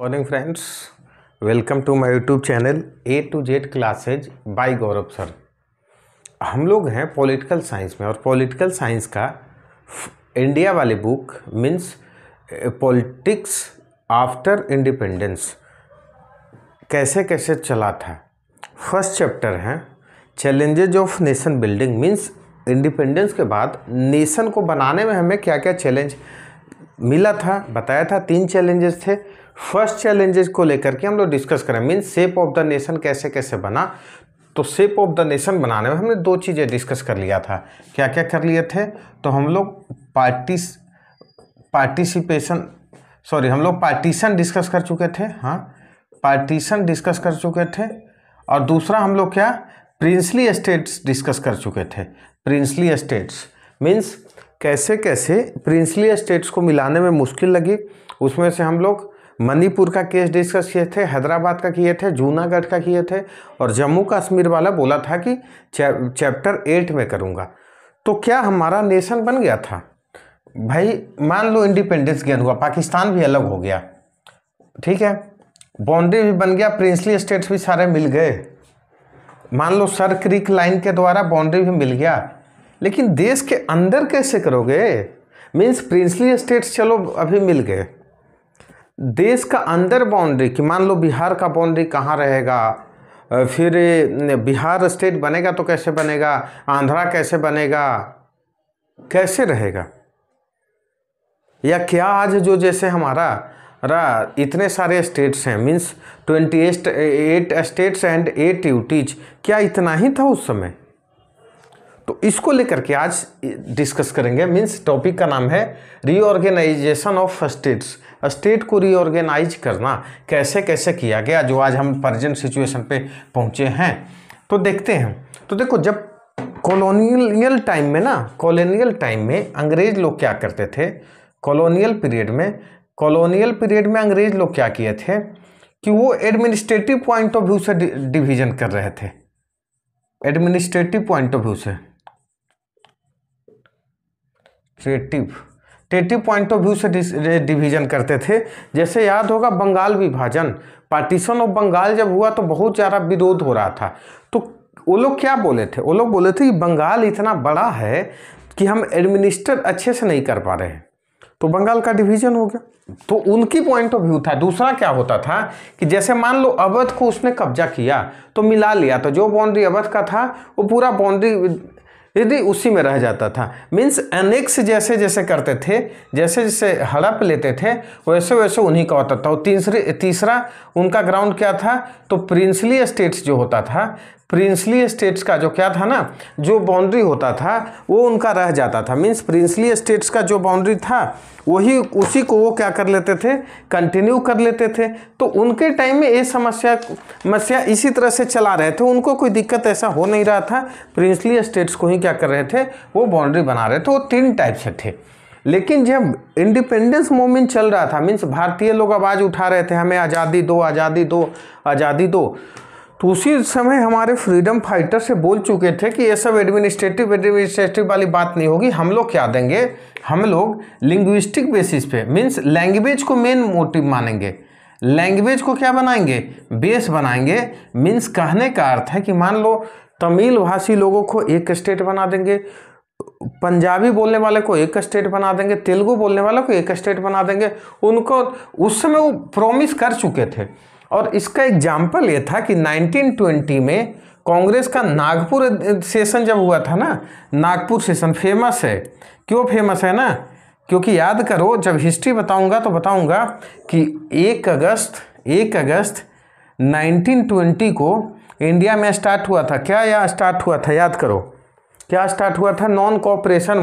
Morning friends, welcome to my YouTube channel A to Z classes by Gaurav sir. हम लोग हैं political science में और पॉलिटिकल साइंस का इंडिया वाली book means politics after independence कैसे कैसे चला था। फर्स्ट चैप्टर है challenges of nation building means independence के बाद नेशन को बनाने में हमें क्या क्या चैलेंज मिला था, बताया था। 3 चैलेंजेस थे। फर्स्ट चैलेंजेस को लेकर के हम लोग डिस्कस करें means shape of the nation कैसे कैसे बना। तो शेप ऑफ द नेशन बनाने में हमने 2 चीज़ें डिस्कस कर लिया था। क्या क्या कर लिए थे? तो हम लोग पार्टीशन डिस्कस कर चुके थे। हाँ, पार्टीशन डिस्कस कर चुके थे। और दूसरा हम लोग क्या प्रिंसली स्टेट्स डिस्कस कर चुके थे। प्रिंसली स्टेट्स मीन्स कैसे कैसे प्रिंसली स्टेट्स को मिलाने में मुश्किल लगी। उसमें से हम लोग मणिपुर का केस डिस्कस किए थे, हैदराबाद का किए थे, जूनागढ़ का किए थे और जम्मू कश्मीर वाला बोला था कि चैप्टर 8 में करूँगा। तो क्या हमारा नेशन बन गया था? भाई मान लो इंडिपेंडेंस गेन हुआ, पाकिस्तान भी अलग हो गया, ठीक है, बाउंड्री भी बन गया, प्रिंसली स्टेट्स भी सारे मिल गए, मान लो सर क्रीक लाइन के द्वारा बाउंड्री भी मिल गया, लेकिन देश के अंदर कैसे करोगे? मीन्स प्रिंसली स्टेट्स चलो अभी मिल गए, देश का अंदर बाउंड्री कि मान लो बिहार का बाउंड्री कहाँ रहेगा, फिर बिहार स्टेट बनेगा तो कैसे बनेगा, आंध्रा कैसे बनेगा, कैसे रहेगा? या क्या आज जो जैसे हमारा इतने सारे स्टेट्स हैं मीन्स 28 स्टेट्स एंड 8 यूटीज, क्या इतना ही था उस समय? तो इसको लेकर के आज डिस्कस करेंगे। मीन्स टॉपिक का नाम है रीऑर्गेनाइजेशन ऑफ स्टेट्स। स्टेट को रीऑर्गेनाइज करना कैसे कैसे किया गया, जो आज हम प्रेजेंट सिचुएशन पे पहुंचे हैं। तो देखते हैं। तो देखो, जब कॉलोनियल टाइम में अंग्रेज लोग क्या करते थे, कॉलोनियल पीरियड में अंग्रेज लोग क्या किए थे कि वो एडमिनिस्ट्रेटिव पॉइंट ऑफ व्यू से डिवीजन कर रहे थे। एडमिनिस्ट्रेटिव पॉइंट ऑफ व्यू से पॉइंट ऑफ व्यू से डिवीजन करते थे। जैसे याद होगा बंगाल विभाजन, पार्टीशन ऑफ बंगाल जब हुआ तो बहुत ज़्यादा विरोध हो रहा था। तो वो लोग क्या बोले थे? वो लोग बोले थे कि बंगाल इतना बड़ा है कि हम एडमिनिस्टर अच्छे से नहीं कर पा रहे हैं, तो बंगाल का डिवीजन हो गया। तो उनकी पॉइंट ऑफ व्यू था। दूसरा क्या होता था कि जैसे मान लो अवध को उसने कब्जा किया तो मिला लिया, तो जो बाउंड्री अवध का था वो पूरा बाउंड्री यदि उसी में रह जाता था। मीन्स एनेक्स जैसे जैसे करते थे, जैसे जैसे हड़प लेते थे वैसे वैसे उन्हीं का होता था। और तीसरा उनका ग्राउंड क्या था? तो प्रिंसली स्टेट्स जो होता था, प्रिंसली स्टेट्स का जो क्या था ना, जो बाउंड्री होता था वो उनका रह जाता था। मीन्स प्रिंसली स्टेट्स का जो बाउंड्री था वही उसी को वो क्या कर लेते थे, कंटिन्यू कर लेते थे। तो उनके टाइम में ये समस्या इसी तरह से चला रहे थे, उनको कोई दिक्कत ऐसा हो नहीं रहा था। प्रिंसली स्टेट्स को ही क्या कर रहे थे, वो बाउंड्री बना रहे थे। वो 3 टाइप से थे। लेकिन जब इंडिपेंडेंस मूवमेंट चल रहा था, मीन्स भारतीय लोग आवाज़ उठा रहे थे हमें आज़ादी दो, आज़ादी दो, आज़ादी दो, तो उसी समय हमारे फ्रीडम फाइटर से बोल चुके थे कि ये सब एडमिनिस्ट्रेटिव वाली बात नहीं होगी। हम लोग क्या देंगे, हम लोग लिंग्विस्टिक बेसिस पे मीन्स लैंग्वेज को मेन मोटिव मानेंगे, लैंग्वेज को क्या बनाएंगे, बेस बनाएंगे। मीन्स कहने का अर्थ है कि मान लो तमिल भाषी लोगों को एक स्टेट बना देंगे, पंजाबी बोलने वाले को एक स्टेट बना देंगे, तेलुगु बोलने वाले को एक स्टेट बना देंगे। उनको उस समय वो प्रॉमिस कर चुके थे। और इसका एग्जाम्पल ये था कि 1920 में कांग्रेस का नागपुर सेशन जब हुआ था ना, नागपुर सेशन फेमस है। क्यों फेमस है ना? क्योंकि याद करो, जब हिस्ट्री बताऊंगा तो बताऊंगा कि 1 अगस्त 1920 को इंडिया में स्टार्ट हुआ था। क्या यहाँ स्टार्ट हुआ था? याद करो, क्या स्टार्ट हुआ था? Non cooperation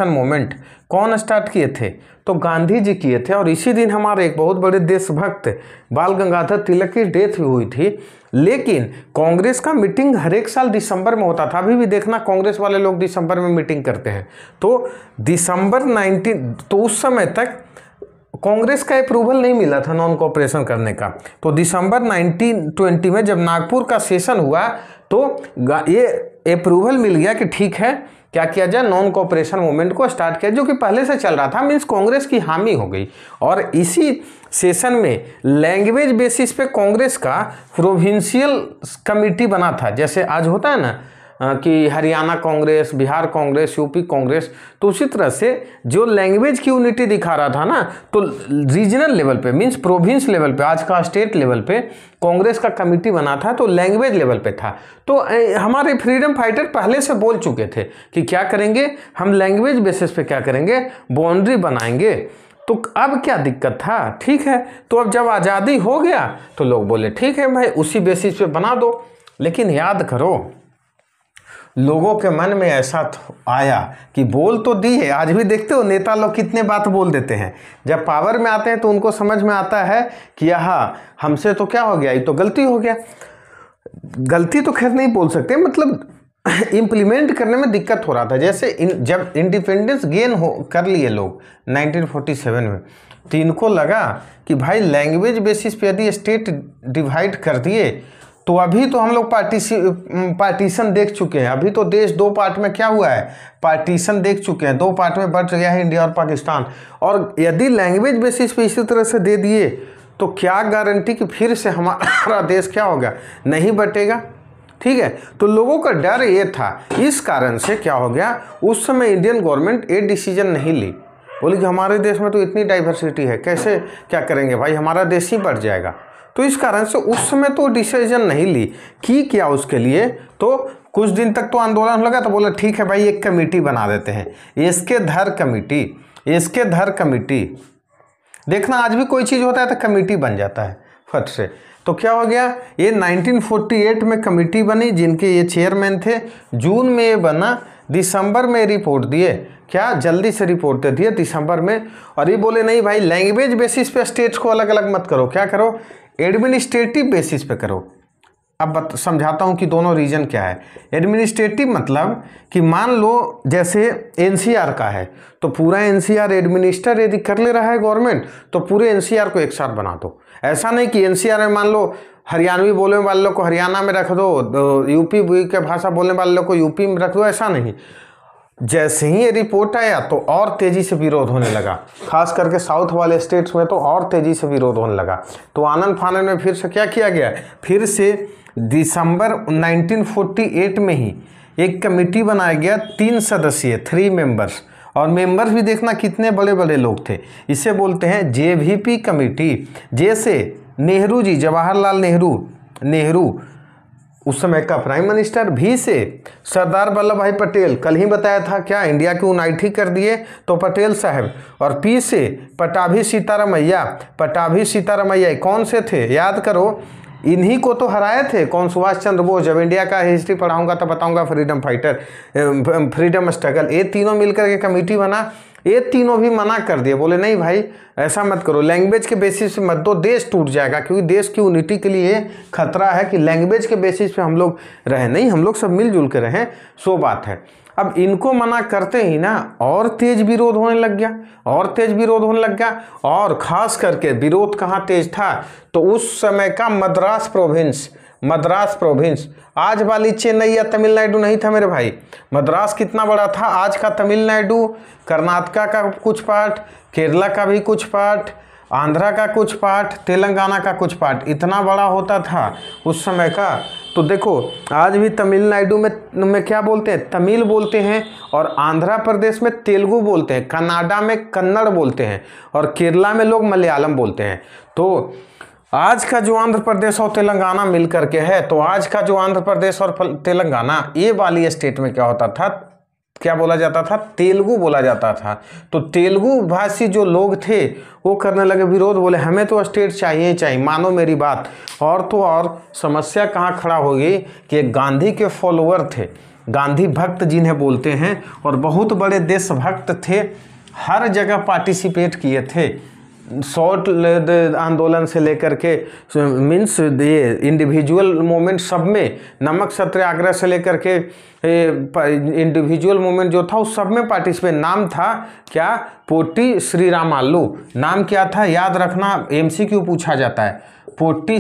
movement. कौन स्टार्ट किए थे? तो गांधी जी किए थे। और इसी दिन हमारे एक बहुत बड़े देशभक्त बाल गंगाधर तिलक की डेथ भी हुई थी। लेकिन कांग्रेस का मीटिंग हर एक साल दिसंबर में होता था। अभी भी देखना, कांग्रेस वाले लोग दिसंबर में मीटिंग करते हैं। तो दिसंबर 19 तो उस समय तक कांग्रेस का अप्रूवल नहीं मिला था नॉन कोऑपरेशन करने का। तो दिसंबर 1920 में जब नागपुर का सेशन हुआ तो ये अप्रूवल मिल गया कि ठीक है, क्या किया जाए, नॉन कोऑपरेशन मूवमेंट को स्टार्ट किया, जो कि पहले से चल रहा था। मीन्स कांग्रेस की हामी हो गई। और इसी सेशन में लैंग्वेज बेसिस पे कांग्रेस का प्रोविंशियल कमेटी बना था। जैसे आज होता है ना कि हरियाणा कांग्रेस, बिहार कांग्रेस, यूपी कांग्रेस, तो उसी तरह से जो लैंग्वेज की यूनिटी दिखा रहा था ना, तो रीजनल लेवल पे मींस प्रोविंस लेवल पे, आज का स्टेट लेवल पे कांग्रेस का कमेटी बना था, तो लैंग्वेज लेवल पे था। तो हमारे फ्रीडम फाइटर पहले से बोल चुके थे कि क्या करेंगे, हम लैंग्वेज बेसिस पे क्या करेंगे, बाउंड्री बनाएंगे। तो अब क्या दिक्कत था, ठीक है। तो अब जब आज़ादी हो गया तो लोग बोले ठीक है भाई उसी बेसिस पे बना दो। लेकिन याद करो, लोगों के मन में ऐसा आया कि बोल तो दी है, आज भी देखते हो नेता लोग कितने बात बोल देते हैं, जब पावर में आते हैं तो उनको समझ में आता है कि हाँ हमसे तो क्या हो गया, ये तो गलती हो गया। गलती तो खैर नहीं बोल सकते, मतलब इम्प्लीमेंट करने में दिक्कत हो रहा था। जैसे जब इंडिपेंडेंस गेन कर लिए लोग 1947 में, तो इनको लगा कि भाई लैंग्वेज बेसिस पे यदि स्टेट डिवाइड कर दिए तो अभी तो हम लोग पार्टीशन देख चुके हैं। अभी तो देश दो पार्ट में क्या हुआ है, पार्टीशन देख चुके हैं, दो पार्ट में बट गया है इंडिया और पाकिस्तान। और यदि लैंग्वेज बेसिस पे इसी तरह से दे दिए तो क्या गारंटी कि फिर से हमारा देश क्या होगा, नहीं बटेगा, ठीक है। तो लोगों का डर ये था। इस कारण से क्या हो गया, उस समय इंडियन गवर्नमेंट ये डिसीजन नहीं ली, बोली कि हमारे देश में तो इतनी डाइवर्सिटी है, कैसे क्या करेंगे भाई, हमारा देश ही बढ़ जाएगा। तो इस कारण से उस समय तो डिसीजन नहीं ली कि क्या उसके लिए, तो कुछ दिन तक तो आंदोलन लगा, तो बोला ठीक है भाई एक कमेटी बना देते हैं, इसके धर कमेटी, इसके धर कमेटी। देखना आज भी कोई चीज़ होता है तो कमेटी बन जाता है फट से। तो क्या हो गया, ये 1948 में कमेटी बनी, जिनके ये चेयरमैन थे। जून में ये बना, दिसंबर में रिपोर्ट दिए, क्या जल्दी से रिपोर्ट दे दिए दिसंबर में। और ये बोले नहीं भाई लैंग्वेज बेसिस पे स्टेट्स को अलग अलग मत करो, क्या करो, एडमिनिस्ट्रेटिव बेसिस पे करो। अब समझाता हूँ कि दोनों रीजन क्या है। एडमिनिस्ट्रेटिव मतलब कि मान लो जैसे एनसीआर का है, तो पूरा एनसीआर एडमिनिस्टर यदि कर ले रहा है गवर्नमेंट, तो पूरे एनसीआर को एक साथ बना दो। ऐसा नहीं कि एनसीआर में मान लो हरियाणवी बोलने वाले को हरियाणा में रख दो, यूपी के भाषा बोलने वाले को यूपी में रख दो, ऐसा नहीं। जैसे ही ये रिपोर्ट आया तो और तेजी से विरोध होने लगा, खास करके साउथ वाले स्टेट्स में तो और तेजी से विरोध होने लगा। तो आनंद फानन में फिर से क्या किया गया, फिर से दिसंबर 1948 में ही एक कमेटी बनाया गया, 3 सदस्यीय 3 मेंबर्स। और मेंबर्स भी देखना कितने बड़े बड़े लोग थे। इसे बोलते हैं जेवीपी कमेटी। जैसे नेहरू जी, जवाहरलाल नेहरू उस समय का प्राइम मिनिस्टर, भी से सरदार वल्लभ भाई पटेल, कल ही बताया था क्या इंडिया को यूनाइट कर दिए तो पटेल साहब। और पी से पटाभी सीतारामैया कौन से थे, याद करो, इन्हीं को तो हराए थे कौन, सुभाष चंद्र बोस। जब इंडिया का हिस्ट्री पढ़ाऊंगा तो बताऊंगा फ्रीडम फाइटर, फ्रीडम स्ट्रगल, ये तीनों मिलकर के कमेटी बना। ये तीनों भी मना कर दिए, बोले नहीं भाई ऐसा मत करो, लैंग्वेज के बेसिस पे मत दो, देश टूट जाएगा, क्योंकि देश की यूनिटी के लिए खतरा है कि लैंग्वेज के बेसिस पे हम लोग रहें, नहीं हम लोग सब मिलजुल के रहें, सो बात है। अब इनको मना करते ही ना और तेज विरोध होने लग गया, और तेज विरोध होने लग गया। और खास करके विरोध कहाँ तेज था, तो उस समय का मद्रास प्रोविंस, आज वाली चेन्नई या तमिलनाडु नहीं था मेरे भाई। मद्रास कितना बड़ा था, आज का तमिलनाडु, कर्नाटका का कुछ पार्ट, केरला का भी कुछ पार्ट, आंध्रा का कुछ पार्ट, तेलंगाना का कुछ पार्ट, इतना बड़ा होता था उस समय का। तो देखो आज भी तमिलनाडु में क्या बोलते हैं, तमिल बोलते हैं, और आंध्र प्रदेश में तेलुगु बोलते हैं, कनाडा में कन्नड़ बोलते हैं, और केरला में लोग मलयालम बोलते हैं। तो आज का जो आंध्र प्रदेश और तेलंगाना मिलकर के है, तो आज का जो आंध्र प्रदेश और तेलंगाना, ये वाली स्टेट में क्या होता था, क्या बोला जाता था, तेलुगु बोला जाता था। तो तेलुगु भाषी जो लोग थे वो करने लगे विरोध, बोले हमें तो स्टेट चाहिए ही चाहिए, मानो मेरी बात। और तो और समस्या कहाँ खड़ा हो गई कि गांधी के फॉलोअर थे, गांधी भक्त जिन्हें बोलते हैं, और बहुत बड़े देशभक्त थे, हर जगह पार्टिसिपेट किए थे, शॉर्ट आंदोलन से लेकर के मीन्स ये इंडिविजुअल मूवमेंट सब में, नमक सत्याग्रह से लेकर के इंडिविजुअल मूवमेंट जो था उस सब में पार्टिसिपेट। नाम था क्या, पोट्टी श्रीरामालू, नाम क्या था याद रखना, एमसीक्यू पूछा जाता है। पोट्टी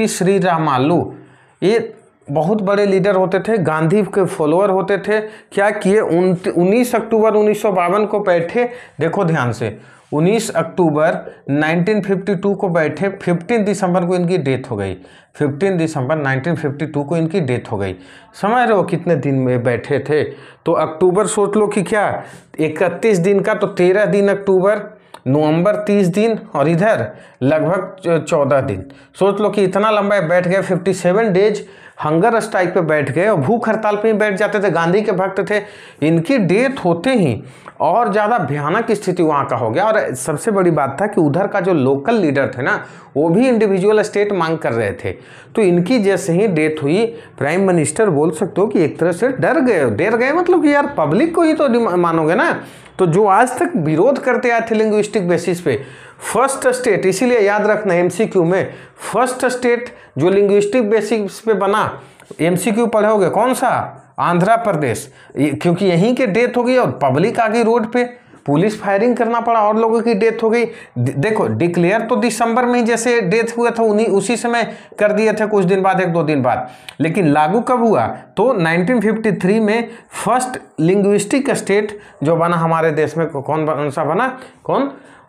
श्रीरामालू, ये बहुत बड़े लीडर होते थे, गांधी के फॉलोअर होते थे। क्या किए, 19 अक्टूबर 1952 को बैठे, देखो ध्यान से, 19 अक्टूबर 1952 को बैठे, 15 दिसंबर को इनकी डेथ हो गई। 15 दिसंबर 1952 को इनकी डेथ हो गई। समझ रहे हो कितने दिन में बैठे थे? तो अक्टूबर सोच लो कि क्या 31 दिन का, तो 13 दिन अक्टूबर, नवंबर 30 दिन, और इधर लगभग 14 दिन। सोच लो कि इतना लंबा बैठ गए, 57 डेज हंगर स्ट्राइक पे बैठ गए और भूख हड़ताल पे ही बैठ जाते थे। गांधी के भक्त थे। इनकी डेथ होते ही और ज़्यादा भयानक स्थिति वहाँ का हो गया। और सबसे बड़ी बात था कि उधर का जो लोकल लीडर थे ना, वो भी इंडिविजुअल स्टेट मांग कर रहे थे। तो इनकी जैसे ही डेथ हुई, प्राइम मिनिस्टर बोल सकते हो कि एक तरह से डर गए मतलब कि यार पब्लिक को ही तो मानोगे ना। तो जो आज तक विरोध करते आए थे लिंग्विस्टिक बेसिस पे, फर्स्ट स्टेट, इसीलिए याद रखना एमसीक्यू में, फर्स्ट स्टेट जो लिंग्विस्टिक बेसिस पे बना, एमसीक्यू पढ़ोगे कौन सा? आंध्र प्रदेश। क्योंकि यहीं के डेथ हो गई और पब्लिक आ गई रोड पे, पुलिस फायरिंग करना पड़ा और लोगों की डेथ हो गई। देखो डिक्लेयर तो दिसंबर में ही जैसे डेथ हुआ था उसी समय कर दिए थे, कुछ दिन बाद, 1-2 दिन बाद। लेकिन लागू कब हुआ? तो 1953 में फर्स्ट लिंग्विस्टिक स्टेट जो बना हमारे देश में, कौन सा बना?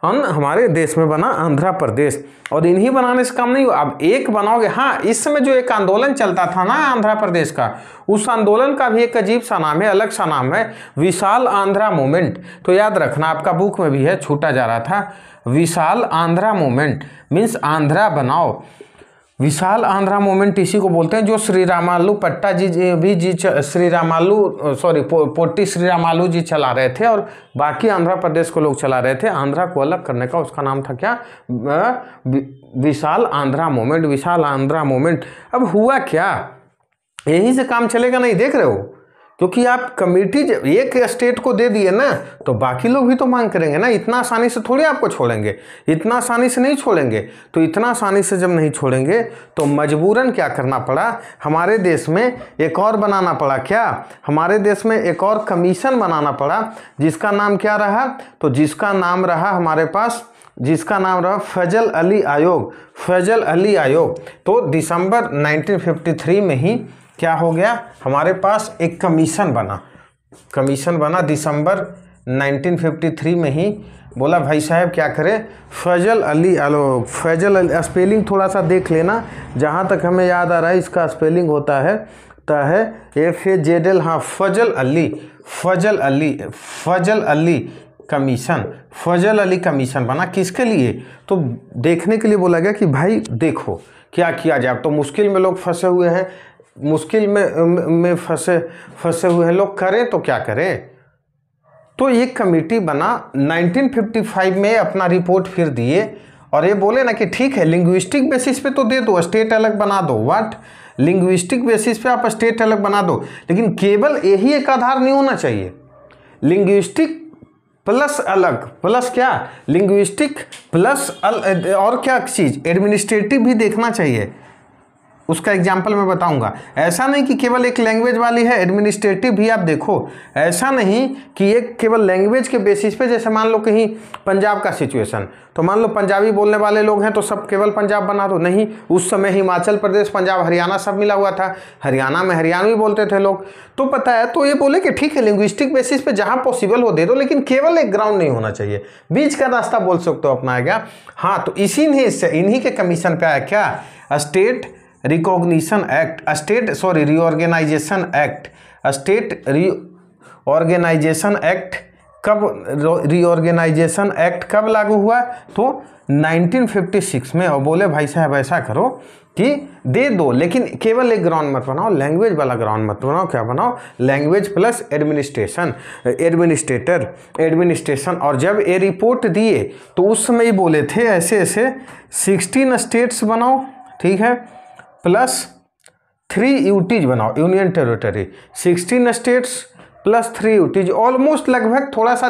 हमारे देश में बना आंध्र प्रदेश। और इन्हीं बनाने से काम नहीं हुआ, अब एक बनाओगे। हाँ, इस समय जो एक आंदोलन चलता था ना आंध्र प्रदेश का, उस आंदोलन का भी एक अजीब सा नाम है, अलग सा नाम है, विशाल आंध्रा मूवमेंट। तो याद रखना, आपका बुक में भी है, छूटा जा रहा था। विशाल आंध्रा मूवमेंट मीन्स आंध्रा बनाओ। विशाल आंध्रा मूवमेंट इसी को बोलते हैं, जो श्री रामालू पोट्टी श्री रामालू जी चला रहे थे और बाकी आंध्र प्रदेश को लोग चला रहे थे। आंध्रा को अलग करने का उसका नाम था क्या? विशाल आंध्रा मूवमेंट, विशाल आंध्रा मूवमेंट। अब हुआ क्या, यहीं से काम चलेगा नहीं, देख रहे हो? क्योंकि आप कमेटी एक स्टेट को दे दिए ना, तो बाकी लोग भी तो मांग करेंगे ना। इतना आसानी से थोड़ी आपको छोड़ेंगे, इतना आसानी से नहीं छोड़ेंगे। तो इतना आसानी से जब नहीं छोड़ेंगे तो मजबूरन क्या करना पड़ा, हमारे देश में एक और बनाना पड़ा। क्या? हमारे देश में एक और कमीशन बनाना पड़ा, जिसका नाम क्या रहा? तो जिसका नाम रहा हमारे पास, जिसका नाम रहा फजल अली आयोग। फजल अली आयोग। तो दिसंबर 1953 में ही क्या हो गया, हमारे पास एक कमीशन बना दिसंबर 1953 में ही। बोला भाई साहब क्या करें, फजल अली आयोग। फजल अली, स्पेलिंग थोड़ा सा देख लेना, जहाँ तक हमें याद आ रहा है इसका स्पेलिंग होता है FAZL। हाँ, फजल अली कमीशन। फजल अली कमीशन बना किसके लिए? तो देखने के लिए बोला गया कि भाई देखो क्या किया जाए। अब तो मुश्किल में लोग फंसे हुए हैं, मुश्किल में फंसे हुए हैं लोग, करें तो क्या करें? तो ये कमेटी बना। 1955 में अपना रिपोर्ट फिर दिए और ये बोले ना कि ठीक है लिंग्विस्टिक बेसिस पे तो दे दो, स्टेट अलग बना दो। व्हाट? लिंग्विस्टिक बेसिस पे आप स्टेट अलग बना दो, लेकिन केवल यही एक आधार नहीं होना चाहिए। लिंग्विस्टिक प्लस अलग, प्लस क्या? लिंग्विस्टिक प्लस और क्या चीज़? एडमिनिस्ट्रेटिव भी देखना चाहिए। उसका एग्जाम्पल मैं बताऊंगा। ऐसा नहीं कि केवल एक लैंग्वेज वाली है, एडमिनिस्ट्रेटिव भी आप देखो। ऐसा नहीं कि एक केवल लैंग्वेज के बेसिस पे, जैसे मान लो कहीं पंजाब का सिचुएशन, तो मान लो पंजाबी बोलने वाले लोग हैं तो सब केवल पंजाब बना दो। नहीं, उस समय हिमाचल प्रदेश, पंजाब, हरियाणा सब मिला हुआ था। हरियाणा में हरियाणवी बोलते थे लोग, तो पता है। तो ये बोले कि ठीक है लिंग्विस्टिक बेसिस पे जहाँ पॉसिबल हो दे दो, लेकिन केवल एक ग्राउंड नहीं होना चाहिए, बीच का रास्ता बोल सकते हो अपनाया गया। हाँ, तो इन्हीं के कमीशन पे आया क्या? State recognition act, reorganisation act. State reorganisation act कब लागू हुआ? तो 1956 में। और बोले भाई साहब ऐसा करो कि दे दो, लेकिन केवल एक ग्राउंड मत बनाओ, लैंग्वेज वाला ग्राउंड मत बनाओ। क्या बनाओ? Language plus administration. और जब ये रिपोर्ट दिए तो उस समय ही बोले थे ऐसे 16 स्टेट्स बनाओ, ठीक है, प्लस 3 यूटीज बनाओ, union territory. 16 states plus 3 UTs, almost लगभग थोड़ा सा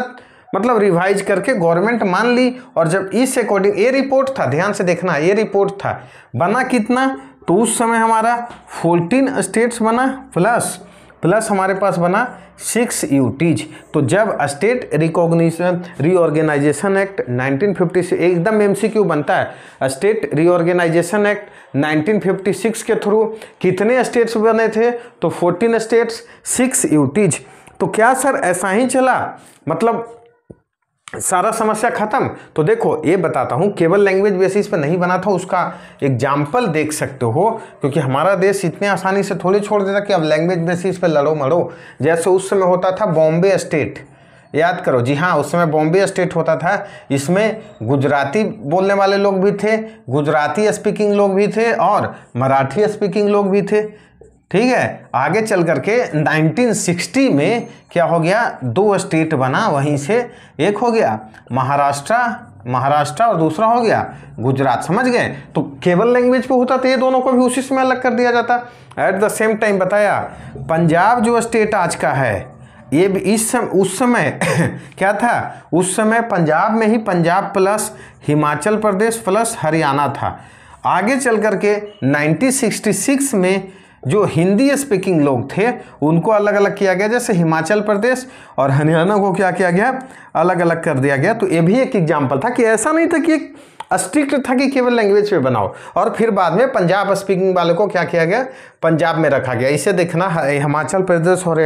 मतलब रिवाइज करके गवर्नमेंट मान ली। और जब इस अकॉर्डिंग ये रिपोर्ट था, ध्यान से देखना, ये रिपोर्ट था, बना कितना? तो उस समय हमारा 14 स्टेट्स बना प्लस प्लस हमारे पास बना 6 यूटीज। तो जब स्टेट रिकॉग्निशन रीऑर्गेनाइजेशन एक्ट 1956 एकदम एमसीक्यू बनता है, स्टेट रीऑर्गेनाइजेशन एक्ट 1956 के थ्रू कितने स्टेट्स बने थे? तो 14 स्टेट्स, 6 यूटीज। तो क्या सर ऐसा ही चला, मतलब सारा समस्या खत्म? तो देखो ये बताता हूँ, केवल लैंग्वेज बेसिस पे नहीं बना था, उसका एग्जाम्पल देख सकते हो, क्योंकि हमारा देश इतने आसानी से थोड़ी छोड़ देता कि अब लैंग्वेज बेसिस पे लड़ो मरो। जैसे उस समय होता था बॉम्बे स्टेट, याद करो, जी हाँ, उस समय बॉम्बे स्टेट होता था। इसमें गुजराती बोलने वाले लोग भी थे, गुजराती स्पीकिंग लोग भी थे और मराठी स्पीकिंग लोग भी थे, ठीक है। आगे चल करके 1960 में क्या हो गया, 2 स्टेट बना, वहीं से एक हो गया महाराष्ट्र और दूसरा हो गया गुजरात, समझ गए। तो केवल लैंग्वेज पे होता था, ये दोनों को भी उसी समय अलग कर दिया जाता। एट द सेम टाइम बताया, पंजाब जो स्टेट आज का है, ये भी उस समय क्या था, उस समय पंजाब में ही पंजाब प्लस हिमाचल प्रदेश प्लस हरियाणा था। आगे चल करके 1966 में जो हिंदी स्पीकिंग लोग थे उनको अलग अलग किया गया, जैसे हिमाचल प्रदेश और हरियाणा को क्या किया गया, अलग अलग कर दिया गया। तो ये भी एक एग्जाम्पल था कि ऐसा नहीं था कि एक स्ट्रिक्ट था कि केवल लैंग्वेज पे बनाओ, और फिर बाद में पंजाब स्पीकिंग वाले को क्या किया गया, पंजाब में रखा गया। इसे देखना, हिमाचल प्रदेश और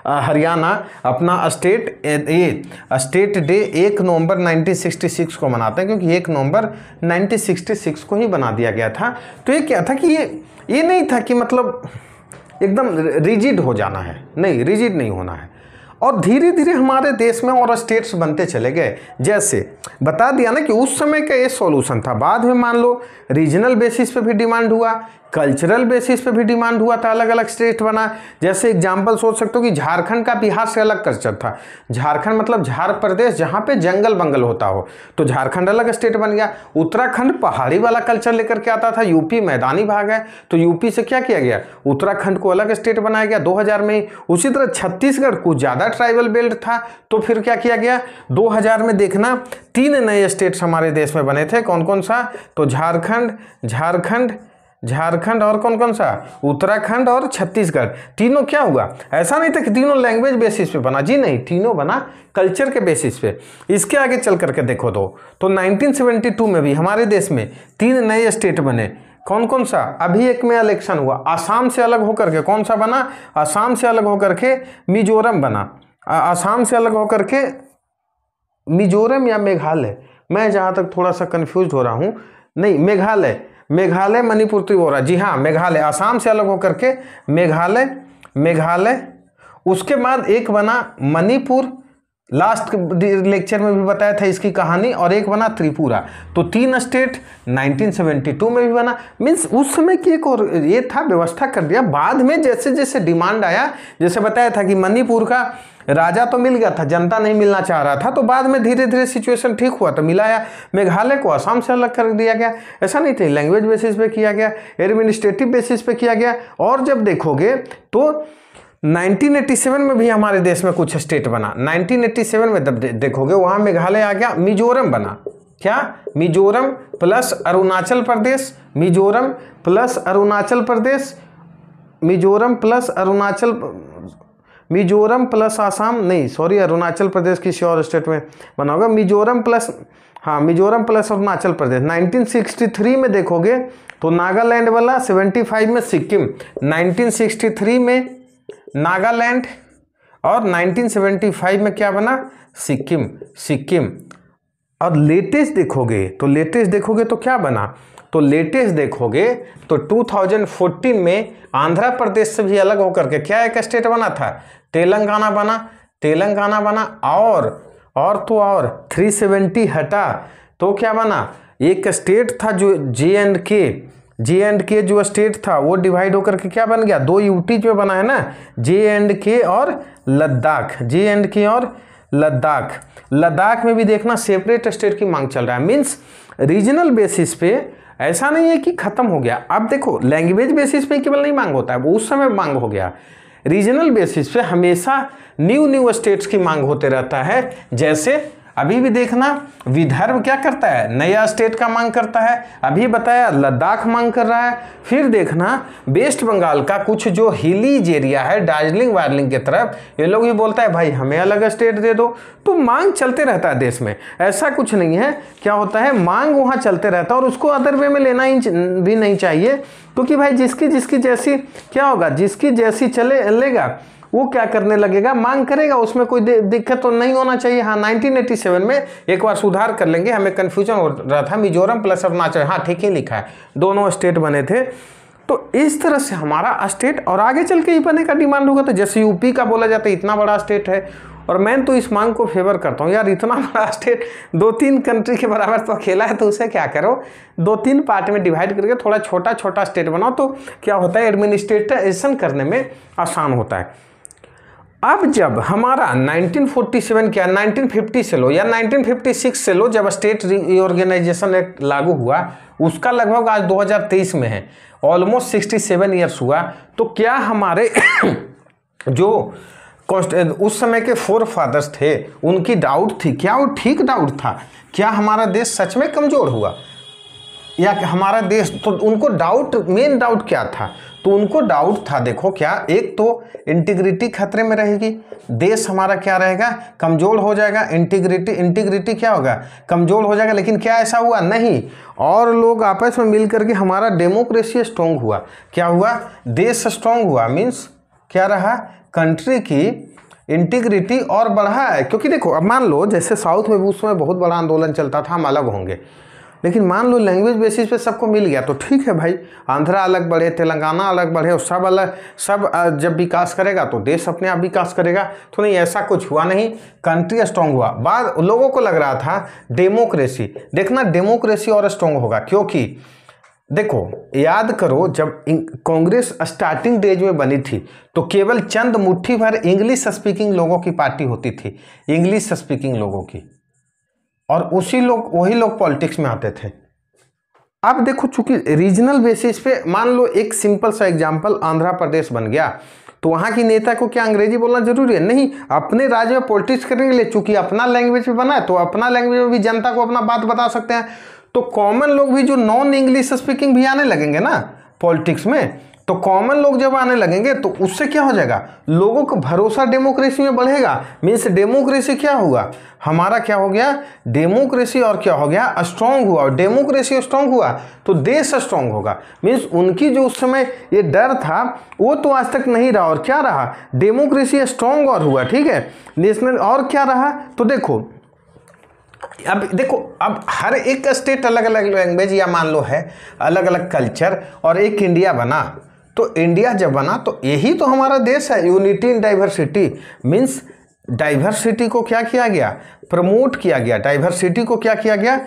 हरियाणा अपना स्टेट डे 1 नवंबर 1966 को मनाते हैं, क्योंकि 1 नवंबर 1966 को ही बना दिया गया था। तो ये क्या था कि ये नहीं था कि मतलब एकदम रिजिड हो जाना है, नहीं, रिजिड नहीं होना है। और धीरे धीरे हमारे देश में और स्टेट्स बनते चले गए। जैसे बता दिया ना कि उस समय का ये सॉल्यूशन था, बाद में मान लो रीजनल बेसिस पे भी डिमांड हुआ, कल्चरल बेसिस पे भी डिमांड हुआ था, अलग अलग स्टेट बना। जैसे एग्जांपल सोच सकते हो कि झारखंड का बिहार से अलग कल्चर था। झारखंड मतलब झार प्रदेश, जहाँ पे जंगल बंगल होता हो, तो झारखंड अलग स्टेट बन गया। उत्तराखंड पहाड़ी वाला कल्चर लेकर के आता था, यूपी मैदानी भाग है, तो यूपी से क्या किया गया, उत्तराखंड को अलग स्टेट बनाया गया 2000 में ही। उसी तरह छत्तीसगढ़ कुछ ज़्यादा ट्राइबल बेल्ट था, तो फिर क्या किया गया, 2000 में देखना 3 नए स्टेट्स हमारे देश में बने थे। कौन कौन सा, तो झारखंड और कौन कौन सा, उत्तराखंड और छत्तीसगढ़। तीनों क्या हुआ, ऐसा नहीं था कि तीनों लैंग्वेज बेसिस पे बना, जी नहीं, तीनों बना कल्चर के बेसिस पे। इसके आगे चल करके देखो तो 1972 में भी हमारे देश में 3 नए स्टेट बने। कौन कौन सा, अभी एक में इलेक्शन हुआ, आसाम से अलग होकर के कौन सा बना, आसाम से अलग होकर के मिजोरम बना। आसाम से अलग होकर के मिजोरम या मेघालय, मैं जहाँ तक थोड़ा सा कंफ्यूज हो रहा हूँ, नहीं, मेघालय मणिपुर त्रिपुरा, जी हाँ मेघालय। आसाम से अलग होकर के मेघालय। उसके बाद एक बना मणिपुर, लास्ट लेक्चर में भी बताया था इसकी कहानी, और एक बना त्रिपुरा। तो 3 स्टेट 1972 में भी बना। मीन्स उस समय की एक और ये था, व्यवस्था कर दिया। बाद में जैसे जैसे डिमांड आया, जैसे बताया था कि मणिपुर का राजा तो मिल गया था, जनता नहीं मिलना चाह रहा था, तो बाद में धीरे धीरे सिचुएशन ठीक हुआ तो मिलाया। मेघालय को असम से अलग कर दिया गया, ऐसा नहीं था, लैंग्वेज बेसिस पे किया गया, एडमिनिस्ट्रेटिव बेसिस पे किया गया। और जब देखोगे तो 1987 में भी हमारे देश में कुछ स्टेट बना। 1987 में जब देखोगे वहाँ मेघालय आ गया, मिजोरम बना। क्या, मिजोरम प्लस अरुणाचल प्रदेश, मिजोरम प्लस आसाम, नहीं सॉरी, अरुणाचल प्रदेश किसी और स्टेट में बना होगा। मिजोरम प्लस अरुणाचल प्रदेश। 1963 में देखोगे तो नागालैंड वाला, 75 में सिक्किम, 1963 में नागालैंड और 1975 में क्या बना, सिक्किम। और लेटेस्ट देखोगे तो क्या बना, तो लेटेस्ट देखोगे तो 2014 में आंध्र प्रदेश से भी अलग होकर के क्या एक स्टेट बना था, तेलंगाना बना। और 370 हटा तो क्या बना, एक स्टेट था जो J&K जो स्टेट था वो डिवाइड होकर के क्या बन गया, 2 यूटीज में बना है ना, J&K और लद्दाख। लद्दाख में भी देखना सेपरेट स्टेट की मांग चल रहा है। मीन्स रीजनल बेसिस पे ऐसा नहीं है कि खत्म हो गया। अब देखो लैंग्वेज बेसिस पे केवल नहीं मांग होता है, वो उस समय मांग हो गया। रीजनल बेसिस पे हमेशा न्यू स्टेट्स की मांग होते रहता है। जैसे अभी भी देखना विदर्भ क्या करता है, नया स्टेट का मांग करता है, अभी बताया लद्दाख मांग कर रहा है। फिर देखना वेस्ट बंगाल का कुछ जो हिलीज एरिया है दार्जिलिंग वार्जिलिंग की तरफ, ये लोग भी बोलता है भाई हमें अलग स्टेट दे दो। तो मांग चलते रहता है देश में, ऐसा कुछ नहीं है। क्या होता है, मांग वहाँ चलते रहता है और उसको अदर वे में लेना ही भी नहीं चाहिए, क्योंकि भाई जिसकी जैसी क्या होगा, जिसकी जैसी चलेगा वो क्या करने लगेगा, मांग करेगा, उसमें कोई दिक्कत तो नहीं होना चाहिए। हाँ 1987 में एक बार सुधार कर लेंगे, हमें कन्फ्यूजन हो रहा था मिजोरम प्लस अरुणाचल, हाँ ठीक ही लिखा है, दोनों स्टेट बने थे। तो इस तरह से हमारा स्टेट और आगे चल के ही बने का डिमांड होगा। तो जैसे यूपी का बोला जाता है इतना बड़ा स्टेट है, और मैं तो इस मांग को फेवर करता हूँ यार, इतना बड़ा स्टेट 2-3 कंट्री के बराबर तो अकेला है, तो उसे क्या करो 2-3 पार्ट में डिवाइड करके थोड़ा छोटा छोटा स्टेट बनाओ, तो क्या होता है एडमिनिस्ट्रेशन करने में आसान होता है। अब जब हमारा 1947 क्या 1950 से लो या 1956 से लो, जब स्टेट रीऑर्गेनाइजेशन एक्ट लागू हुआ, उसका लगभग आज 2023 में है, ऑलमोस्ट 67 ईयर्स हुआ। तो क्या हमारे जो उस समय के फोर फादर्स थे उनकी डाउट थी, क्या वो ठीक डाउट था? क्या हमारा देश सच में कमजोर हुआ या हमारा देश, तो उनको डाउट, मेन डाउट क्या था? तो उनको डाउट था, देखो क्या, एक तो इंटीग्रिटी खतरे में रहेगी, देश हमारा क्या रहेगा, कमजोर हो जाएगा, इंटीग्रिटी क्या होगा, कमजोर हो जाएगा। लेकिन क्या ऐसा हुआ? नहीं, और लोग आपस में मिल करके हमारा डेमोक्रेसी स्ट्रॉन्ग हुआ। क्या हुआ? देश स्ट्रॉन्ग हुआ, मीन्स क्या रहा, कंट्री की इंटीग्रिटी और बढ़ा है। क्योंकि देखो अब मान लो जैसे साउथ में उस समय बहुत बड़ा आंदोलन चलता था, हम अलग होंगे, लेकिन मान लो लैंग्वेज बेसिस पे सबको मिल गया तो ठीक है भाई, आंध्रा अलग बढ़े, तेलंगाना अलग बढ़े, और सब अलग, सब जब विकास करेगा तो देश अपने आप विकास करेगा। तो नहीं, ऐसा कुछ हुआ नहीं, कंट्री स्ट्रॉन्ग हुआ। बाद लोगों को लग रहा था डेमोक्रेसी, देखना डेमोक्रेसी और स्ट्रॉन्ग होगा, क्योंकि देखो याद करो जब कांग्रेस स्टार्टिंग डेज में बनी थी तो केवल चंद मुट्ठी भर इंग्लिश स्पीकिंग लोगों की पार्टी होती थी, इंग्लिश स्पीकिंग लोगों की, और वही लोग पॉलिटिक्स में आते थे। अब देखो चूंकि रीजनल बेसिस पे, मान लो एक सिंपल सा एग्जांपल, आंध्र प्रदेश बन गया, तो वहाँ की नेता को क्या अंग्रेजी बोलना जरूरी है? नहीं, अपने राज्य में पॉलिटिक्स करने के लिए चूंकि अपना लैंग्वेज में बना है, तो अपना लैंग्वेज में भी जनता को अपना बात बता सकते हैं। तो कॉमन लोग भी जो नॉन इंग्लिश स्पीकिंग भी आने लगेंगे ना पॉलिटिक्स में, तो कॉमन लोग जब आने लगेंगे तो उससे क्या हो जाएगा, लोगों को भरोसा डेमोक्रेसी में बढ़ेगा। मीन्स डेमोक्रेसी क्या हुआ हमारा, क्या हो गया, डेमोक्रेसी, और क्या हो गया, स्ट्रांग हुआ, और डेमोक्रेसी स्ट्रांग हुआ तो देश स्ट्रांग होगा। मीन्स उनकी जो उस समय ये डर था वो तो आज तक नहीं रहा, और क्या रहा, डेमोक्रेसी स्ट्रांग और हुआ, ठीक है, नेशनल, और क्या रहा, तो देखो अब देखो, अब हर एक स्टेट अलग अलग लैंग्वेज या मान लो है अलग अलग कल्चर, और एक इंडिया बना। तो इंडिया जब बना तो यही तो हमारा देश है, unity in diversity. Means diversity को क्या किया गया, प्रमोट किया गया, डाइवर्सिटी को क्या किया गया,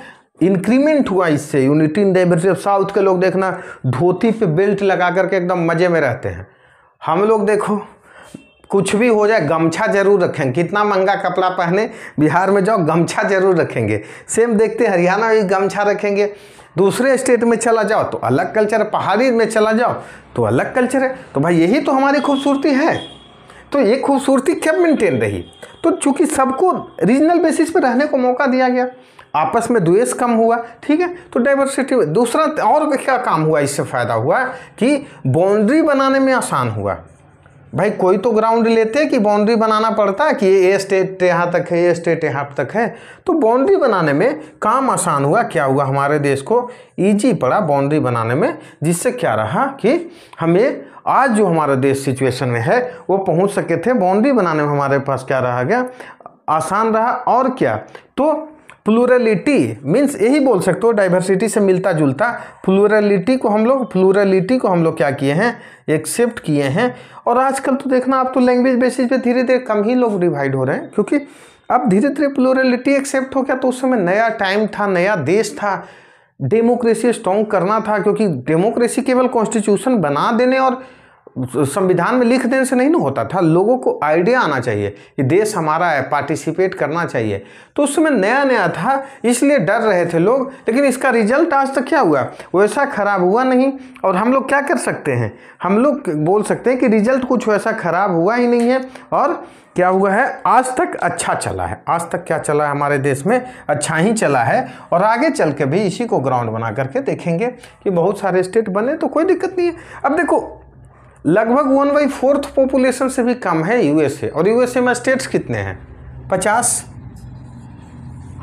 इंक्रीमेंट हुआ इससे, यूनिटी इन डाइवर्सिटी। साउथ के लोग देखना धोती पे बेल्ट लगा करके एकदम मजे में रहते हैं, हम लोग देखो कुछ भी हो जाए गमछा जरूर रखेंगे, कितना महंगा कपड़ा पहने बिहार में जाओ गमछा जरूर रखेंगे। सेम देखते हरियाणा में गमछा रखेंगे, दूसरे स्टेट में चला जाओ तो अलग कल्चर है, पहाड़ी में चला जाओ तो अलग कल्चर है। तो भाई यही तो हमारी खूबसूरती है। तो ये खूबसूरती कब मेंटेन रही, तो चूंकि सबको रीजनल बेसिस पे रहने को मौका दिया गया, आपस में द्वेष कम हुआ, ठीक है, तो डाइवर्सिटी। दूसरा और क्या काम हुआ, इससे फायदा हुआ कि बाउंड्री बनाने में आसान हुआ। भाई कोई तो ग्राउंड लेते कि बाउंड्री बनाना पड़ता है कि ये स्टेट यहाँ तक है, ये स्टेट यहाँ तक है, तो बाउंड्री बनाने में काम आसान हुआ। क्या हुआ, हमारे देश को इजी पड़ा बाउंड्री बनाने में, जिससे क्या रहा कि हमें आज जो हमारा देश सिचुएशन में है वो पहुँच सके थे। बाउंड्री बनाने में हमारे पास क्या रहा गया, आसान रहा। और क्या, तो प्लूरलिटी, मीन्स यही बोल सकते हो डाइवर्सिटी से मिलता जुलता, प्लूरलिटी को हम लोग क्या किए हैं, एक्सेप्ट किए हैं। और आजकल तो देखना आप तो लैंग्वेज बेसिस पे धीरे धीरे कम ही लोग डिवाइड हो रहे हैं, क्योंकि अब धीरे धीरे प्लूरलिटी एक्सेप्ट हो गया। तो उस समय नया टाइम था, नया देश था, डेमोक्रेसी स्ट्रॉन्ग करना था, क्योंकि डेमोक्रेसी केवल कॉन्स्टिट्यूशन बना देने और संविधान में लिख देने से नहीं ना होता था, लोगों को आइडिया आना चाहिए कि देश हमारा है, पार्टिसिपेट करना चाहिए। तो उस समय नया नया था, इसलिए डर रहे थे लोग। लेकिन इसका रिजल्ट आज तक क्या हुआ, वैसा खराब हुआ नहीं। और हम लोग क्या कर सकते हैं, हम लोग बोल सकते हैं कि रिजल्ट कुछ वैसा खराब हुआ ही नहीं है। और क्या हुआ है, आज तक अच्छा चला है। आज तक क्या चला है हमारे देश में, अच्छा ही चला है। और आगे चल के भी इसी को ग्राउंड बना करके देखेंगे कि बहुत सारे स्टेट बने तो कोई दिक्कत नहीं है। अब देखो, लगभग 1/4 पॉपुलेशन से भी कम है यूएसए, और यूएसए में स्टेट्स कितने हैं, 50।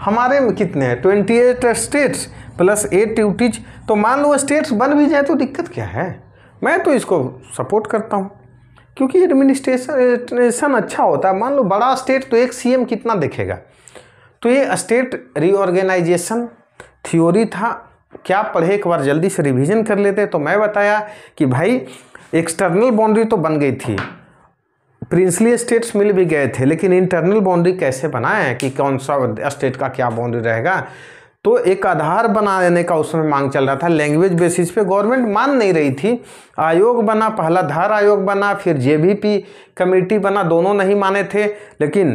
हमारे में कितने हैं, 28 स्टेट्स प्लस 8 यूटीज। तो मान लो स्टेट्स बन भी जाए तो दिक्कत क्या है। मैं तो इसको सपोर्ट करता हूँ, क्योंकि एडमिनिस्ट्रेशन अच्छा होता है। मान लो बड़ा स्टेट तो एक सीएम कितना देखेगा। तो ये स्टेट रीऑर्गेनाइजेशन थ्योरी था, क्या पढ़े एक बार जल्दी से रिवीजन कर लेते। तो मैं बताया कि भाई एक्सटर्नल बाउंड्री तो बन गई थी, प्रिंसली स्टेट्स मिल भी गए थे, लेकिन इंटरनल बाउंड्री कैसे बनाए कि कौन सा स्टेट का क्या बाउंड्री रहेगा। तो एक आधार बना देने का उसमें मांग चल रहा था, लैंग्वेज बेसिस पे। गवर्नमेंट मान नहीं रही थी, आयोग बना, पहला धार आयोग बना, फिर जेबीपी कमेटी बना, दोनों नहीं माने थे। लेकिन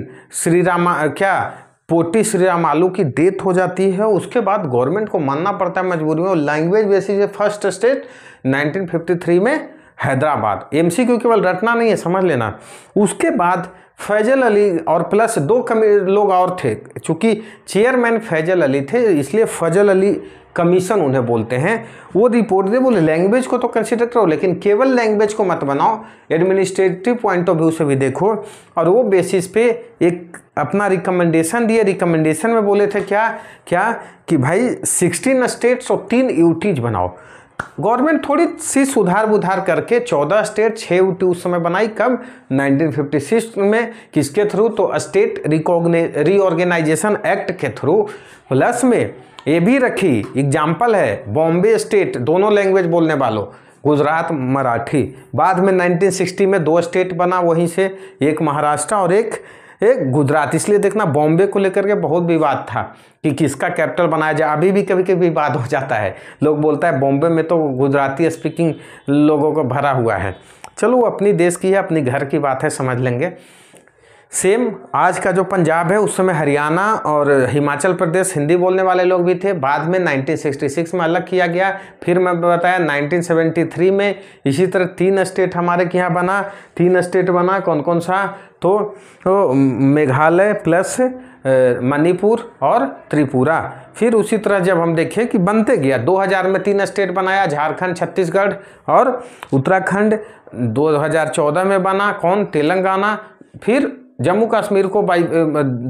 पोटी श्री रामालू की डेथ हो जाती है, उसके बाद गवर्नमेंट को मानना पड़ता है मजबूरी में। लैंग्वेज बेसिस पे फर्स्ट स्टेट 1953 में हैदराबाद। एमसीक्यू केवल रटना नहीं है, समझ लेना। उसके बाद फैजल अली और प्लस 2 लोग और थे, चूंकि चेयरमैन फैजल अली थे इसलिए फैजल अली कमीशन उन्हें बोलते हैं। वो रिपोर्ट दे, बोले लैंग्वेज को तो कंसिडर करो, लेकिन केवल लैंग्वेज को मत बनाओ, एडमिनिस्ट्रेटिव पॉइंट ऑफ व्यू से भी देखो। और वो बेसिस पे एक अपना रिकमेंडेशन दिए। रिकमेंडेशन में बोले थे क्या कि भाई 16 स्टेट्स और 3 यूटीज बनाओ। गवर्नमेंट थोड़ी सी सुधार बुधार करके 14 स्टेट 6 यूटी उस समय बनाई। कब, 1956 में। किसके थ्रू, तो स्टेट रीऑर्गेनाइजेशन एक्ट के थ्रू। प्लस में ये भी रखी, एग्जाम्पल है बॉम्बे स्टेट, दोनों लैंग्वेज बोलने वालों, गुजरात मराठी। बाद में 1960 में 2 स्टेट बना वहीं से, एक महाराष्ट्र और एक गुजरात। इसलिए देखना बॉम्बे को लेकर के बहुत विवाद था कि किसका कैपिटल बनाया जाए। अभी भी कभी कभी विवाद हो जाता है, लोग बोलता है बॉम्बे में तो गुजराती स्पीकिंग लोगों को भरा हुआ है। चलो अपनी देश की है, अपनी घर की बात है, समझ लेंगे। सेम आज का जो पंजाब है उस समय हरियाणा और हिमाचल प्रदेश हिंदी बोलने वाले लोग भी थे। बाद में 1966 में अलग किया गया। फिर मैं बताया 1973 में इसी तरह 3 स्टेट हमारे के यहाँ बना। 3 स्टेट बना, कौन कौन सा, तो मेघालय प्लस मणिपुर और त्रिपुरा। फिर उसी तरह जब हम देखें कि बनते गया, 2000 में 3 स्टेट बनाया, झारखंड, छत्तीसगढ़ और उत्तराखंड। 2014 में बना कौन, तेलंगाना। फिर जम्मू कश्मीर को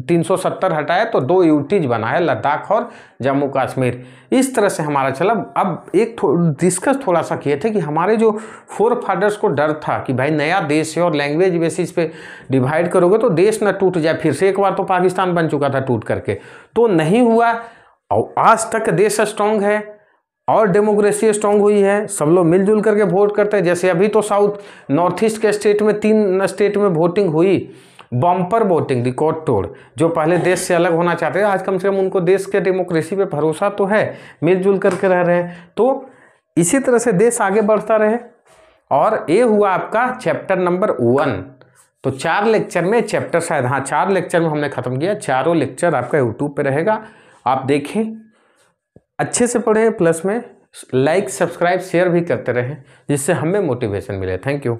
370 हटाया तो 2 यूटीज बना है, लद्दाख और जम्मू कश्मीर। इस तरह से हमारा चला। अब एक डिस्कस थोड़ा सा किए थे कि हमारे जो फोर फादर्स को डर था कि भाई नया देश है और लैंग्वेज बेसिस पे डिवाइड करोगे तो देश ना टूट जाए फिर से। एक बार तो पाकिस्तान बन चुका था टूट करके, तो नहीं हुआ। और आज तक देश स्ट्रांग है और डेमोक्रेसी स्ट्रांग हुई है, सब लोग मिलजुल करके वोट करते हैं। जैसे अभी तो साउथ नॉर्थ ईस्ट के स्टेट में 3 स्टेट में वोटिंग हुई, बम्पर वोटिंग, रिकॉर्ड तोड़। जो पहले देश से अलग होना चाहते थे, आज कम से कम उनको देश के डेमोक्रेसी पे भरोसा तो है, मिलजुल करके रह रहे हैं। तो इसी तरह से देश आगे बढ़ता रहे। और ये हुआ आपका चैप्टर नंबर 1। तो 4 लेक्चर में चैप्टर, शायद हाँ 4 लेक्चर में हमने खत्म किया। चारों लेक्चर आपका यूट्यूब पे रहेगा, आप देखें, अच्छे से पढ़ें, प्लस में लाइक सब्सक्राइब शेयर भी करते रहें, जिससे हमें मोटिवेशन मिले। Thank you.